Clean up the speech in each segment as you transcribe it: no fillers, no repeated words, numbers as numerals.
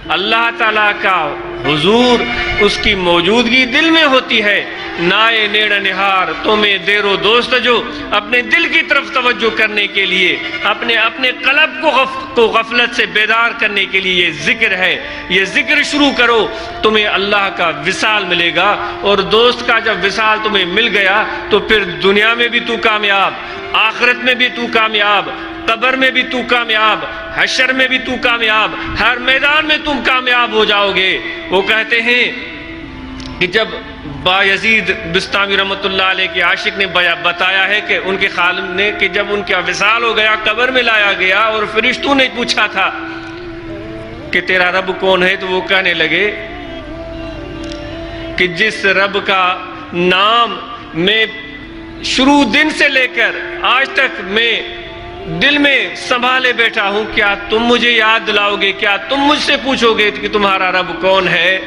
اللہ تعالیٰ کا حضور، اس کی موجودگی دل میں ہوتی ہے۔ نائے نیڑ نہار تمہیں دیر و دوست جو، اپنے دل کی طرف توجہ کرنے کے لیے، اپنے قلب کو غفلت سے بیدار کرنے کے لیے یہ ذکر ہے۔ یہ ذکر شروع کرو، تمہیں اللہ کا وصال ملے گا، اور دوست کا جب وصال تمہیں مل گیا تو پھر دنیا میں بھی تو کامیاب، آخرت میں بھی تو کامیاب، قبر میں بھی تو کامیاب، حشر میں بھی تو کامیاب، ہر میدان میں تم کامیاب ہو جاؤ گے۔ وہ کہتے ہیں کہ جب بایزید بستامی رحمۃ اللہ علیہ کے عاشق نے بتایا ہے کہ ان کے خالق نے کہ جب ان کا وصال ہو گیا، قبر میں لایا گیا اور فرشتوں نے پوچھا تھا کہ تیرا رب کون ہے، تو وہ کہنے لگے کہ جس رب کا نام میں شروع دن سے لے کر آج تک میں دل میں سنبھالے بیٹھا ہوں، کیا تم مجھے یاد دلاؤ گے؟ کیا تم مجھ سے پوچھو گے کہ تمہارا رب کون ہے؟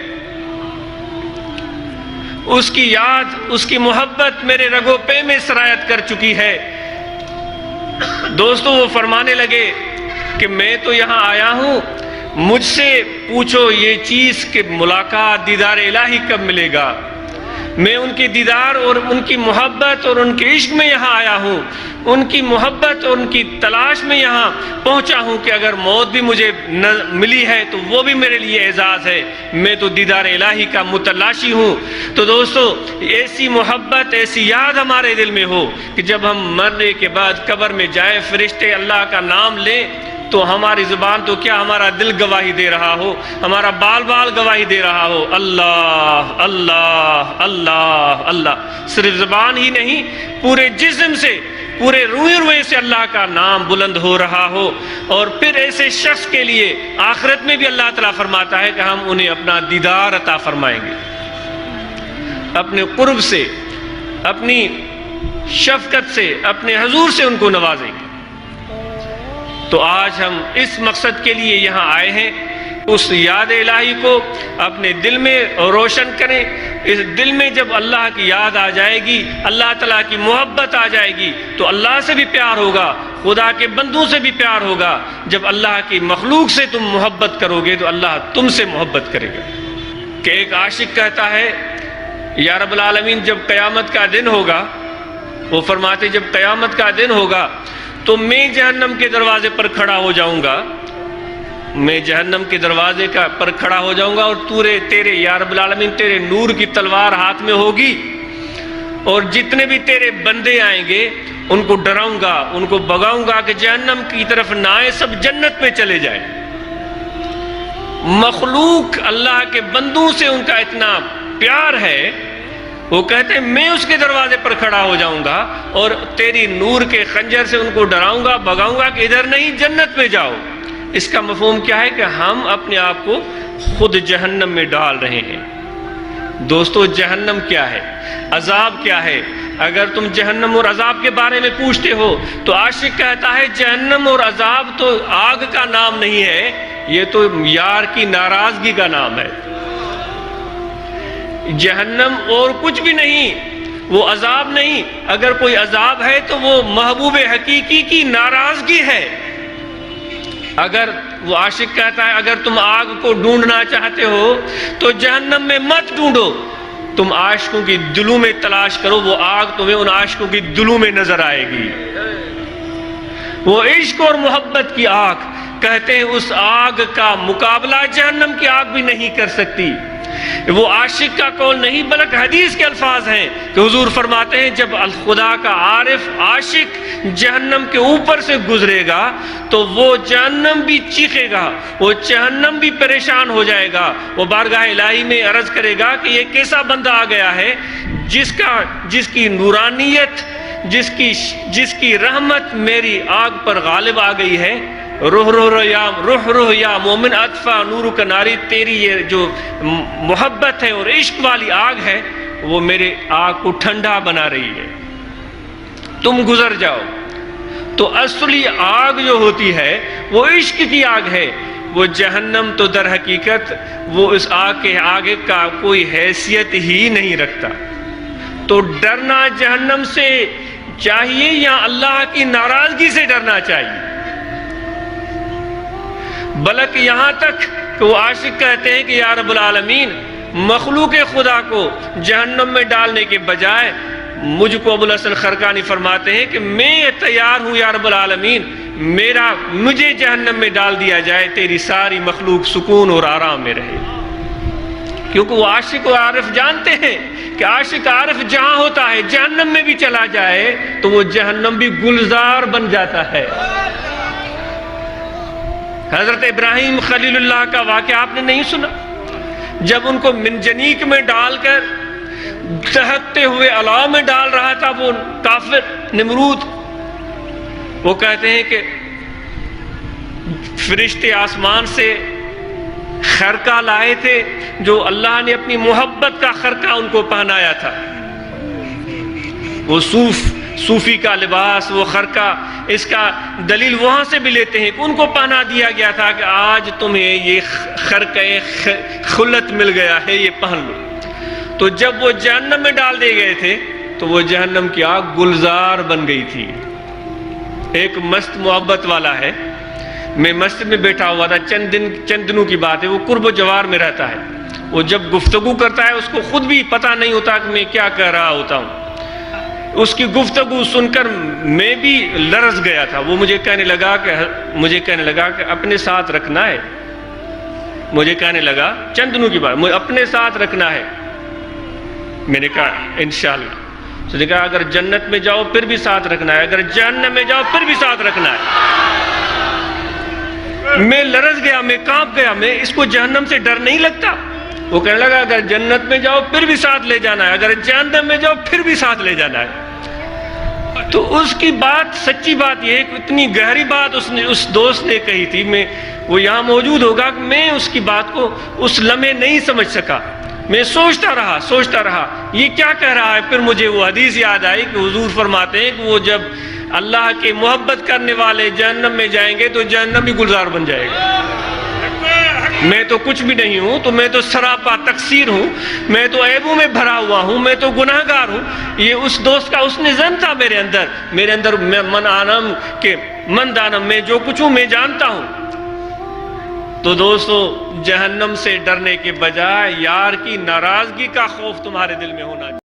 اس کی یاد، اس کی محبت میرے رگو پے میں سرایت کر چکی ہے۔ دوستو، وہ فرمانے لگے کہ میں تو یہاں آیا ہوں، مجھ سے پوچھو یہ چیز کہ ملاقات دیدار الہی کب ملے گا۔ میں ان کی دیدار اور ان کی محبت اور ان کے عشق میں یہاں آیا ہوں، ان کی محبت اور ان کی تلاش میں یہاں پہنچا ہوں کہ اگر موت بھی مجھے ملی ہے تو وہ بھی میرے لیے اعزاز ہے، میں تو دیدار الہی کا متلاشی ہوں۔ تو دوستو، ایسی محبت، ایسی یاد ہمارے دل میں ہو کہ جب ہم مرنے کے بعد قبر میں جائے، فرشتے اللہ کا نام لیں تو ہماری زبان تو کیا، ہمارا دل گواہی دے رہا ہو، ہمارا بال بال گواہی دے رہا ہو، اللہ اللہ اللہ اللہ۔ صرف زبان ہی نہیں، پورے جسم سے، پورے روئے سے اللہ کا نام بلند ہو رہا ہو۔ اور پھر ایسے شخص کے لیے آخرت میں بھی اللہ تعالیٰ فرماتا ہے کہ ہم انہیں اپنا دیدار عطا فرمائیں گے، اپنے قرب سے، اپنی شفقت سے، اپنے حضور سے ان کو نوازیں گے۔ تو آج ہم اس مقصد کے لیے یہاں آئے ہیں، اس یاد الہی کو اپنے دل میں روشن کریں۔ اس دل میں جب اللہ کی یاد آ جائے گی، اللہ تعالیٰ کی محبت آ جائے گی تو اللہ سے بھی پیار ہوگا، خدا کے بندوں سے بھی پیار ہوگا۔ جب اللہ کی مخلوق سے تم محبت کرو گے تو اللہ تم سے محبت کرے گا۔ کہ ایک عاشق کہتا ہے، یا رب العالمین جب قیامت کا دن ہوگا، وہ فرماتے جب قیامت کا دن ہوگا تو میں جہنم کے دروازے پر کھڑا ہو جاؤں گا، میں جہنم کے دروازے پر کھڑا ہو جاؤں گا، اور تیرے یا رب العالمین تیرے نور کی تلوار ہاتھ میں ہوگی، اور جتنے بھی تیرے بندے آئیں گے ان کو ڈراؤں گا، ان کو بگاؤں گا کہ جہنم کی طرف نہ آئے، سب جنت میں چلے جائیں۔ مخلوق اللہ کے بندوں سے ان کا اتنا پیار ہے، وہ کہتے ہیں میں اس کے دروازے پر کھڑا ہو جاؤں گا اور تیری نور کے خنجر سے ان کو ڈراؤں گا، بگاؤں گا کہ ادھر نہیں، جنت میں جاؤ۔ اس کا مفہوم کیا ہے کہ ہم اپنے آپ کو خود جہنم میں ڈال رہے ہیں۔ دوستو، جہنم کیا ہے، عذاب کیا ہے؟ اگر تم جہنم اور عذاب کے بارے میں پوچھتے ہو تو عاشق کہتا ہے جہنم اور عذاب تو آگ کا نام نہیں ہے، یہ تو یار کی ناراضگی کا نام ہے۔ جہنم اور کچھ بھی نہیں، وہ عذاب نہیں، اگر کوئی عذاب ہے تو وہ محبوب حقیقی کی ناراضگی ہے۔ اگر وہ عاشق کہتا ہے اگر تم آگ کو ڈھونڈنا چاہتے ہو تو جہنم میں مت ڈھونڈو، تم عاشقوں کی دلوں میں تلاش کرو، وہ آگ تمہیں ان عاشقوں کی دلوں میں نظر آئے گی۔ وہ عشق اور محبت کی آگ، کہتے ہیں اس آگ کا مقابلہ جہنم کی آگ بھی نہیں کر سکتی۔ وہ عاشق کا قول نہیں بلکہ حدیث کے الفاظ ہیں کہ حضور فرماتے ہیں جب خدا کا عارف عاشق جہنم کے اوپر سے گزرے گا تو وہ جہنم بھی چیخے گا، وہ جہنم بھی پریشان ہو جائے گا، وہ بارگاہ الہی میں عرض کرے گا کہ یہ کیسا بندہ آ گیا ہے جس کی نورانیت، جس کی رحمت میری آگ پر غالب آ گئی ہے۔ روح روح یا مومن اطفا نور کا ناری، تیری یہ جو محبت ہے اور عشق والی آگ ہے وہ میرے آگ کو ٹھنڈا بنا رہی ہے، تم گزر جاؤ۔ تو اصلی آگ جو ہوتی ہے وہ عشق کی آگ ہے، وہ جہنم تو در حقیقت وہ اس آگ کے آگے کا کوئی حیثیت ہی نہیں رکھتا۔ تو ڈرنا جہنم سے چاہیے یا اللہ کی ناراضگی سے ڈرنا چاہیے؟ بلکہ یہاں تک کہ کہ وہ عاشق کہتے ہیں کہ یا رب العالمین مخلوق خدا کو جہنم میں ڈالنے کے بجائے مجھ کو ابو الحسن خرقانی فرماتے ہیں کہ میں تیار ہوں یا رب العالمین مجھے جہنم میں ڈال دیا جائے، تیری ساری مخلوق سکون اور آرام میں رہے. کیونکہ وہ عاشق و عارف جانتے ہیں کہ عاشق عارف جہاں ہوتا ہے جہنم میں بھی چلا جائے تو وہ جہنم بھی گلزار بن جاتا ہے. حضرت ابراہیم خلیل اللہ کا واقعہ آپ نے نہیں سنا؟ جب ان کو منجنیق میں ڈال کر دہکتے ہوئے الاؤ میں ڈال رہا تھا وہ کافر نمرود، وہ کہتے ہیں کہ فرشتے آسمان سے خرقہ لائے تھے جو اللہ نے اپنی محبت کا خرقہ ان کو پہنایا تھا. وہ صوفی کا لباس، وہ خرقہ، اس کا دلیل وہاں سے بھی لیتے ہیں کہ ان کو پہنا دیا گیا تھا کہ آج تمہیں یہ خرقہ خلت مل گیا ہے، یہ پہن لو. تو جب وہ جہنم میں ڈال دیے گئے تھے تو وہ جہنم کی آگ گلزار بن گئی تھی. ایک مست محبت والا ہے، میں مسجد میں بیٹھا ہوا تھا، چند دنوں کی بات ہے، وہ قرب و جوار میں رہتا ہے. وہ جب گفتگو کرتا ہے اس کو خود بھی پتہ نہیں ہوتا کہ میں کیا کہہ رہا ہوتا ہوں. اس کی گفتگو سن کر میں بھی لرز گیا تھا. وہ مجھے کہنے لگا کہ اپنے ساتھ رکھنا ہے. مجھے کہنے لگا چند دنوں کی بات، مجھے اپنے ساتھ رکھنا ہے. میں نے کہا انشاءاللہ. اس نے کہا اگر جنت میں جاؤ پھر بھی ساتھ رکھنا ہے، اگر جہنم میں جاؤ پھر بھی ساتھ رکھنا ہے. میں لرز گیا، میں کانپ گیا. میں اس کو جہنم سے ڈر نہیں لگتا. وہ کہنے لگا اگر جنت میں جاؤ پھر بھی ساتھ لے جانا ہے، اگر جہنم میں جاؤ پھر بھی ساتھ لے جانا ہے. تو اس کی بات، سچی بات یہ ہے کہ اتنی گہری بات اس دوست نے کہی تھی. وہ یہاں موجود ہوگا کہ میں اس کی بات کو اس لمحے نہیں سمجھ سکا. میں سوچتا رہا یہ کیا کہہ رہا ہے. پھر مجھے وہ حدیث یاد آئی کہ حضور فرماتے ہیں کہ وہ جب اللہ کے محبت کرنے والے جہنم میں جائیں گے تو جہنم بھی گلزار بن جائے گا. میں تو کچھ بھی نہیں ہوں، تو میں تو سراپا تقصیر ہوں، میں تو عیبوں میں بھرا ہوا ہوں، میں تو گناہ گار ہوں. یہ اس دوست کا اس نے زن تھا میرے اندر من دانم، میں جو کچھ ہوں میں جانتا ہوں. تو دوستو جہنم سے ڈرنے کے بجائے یار کی ناراضگی کا خوف تمہارے دل میں ہونا چاہیے.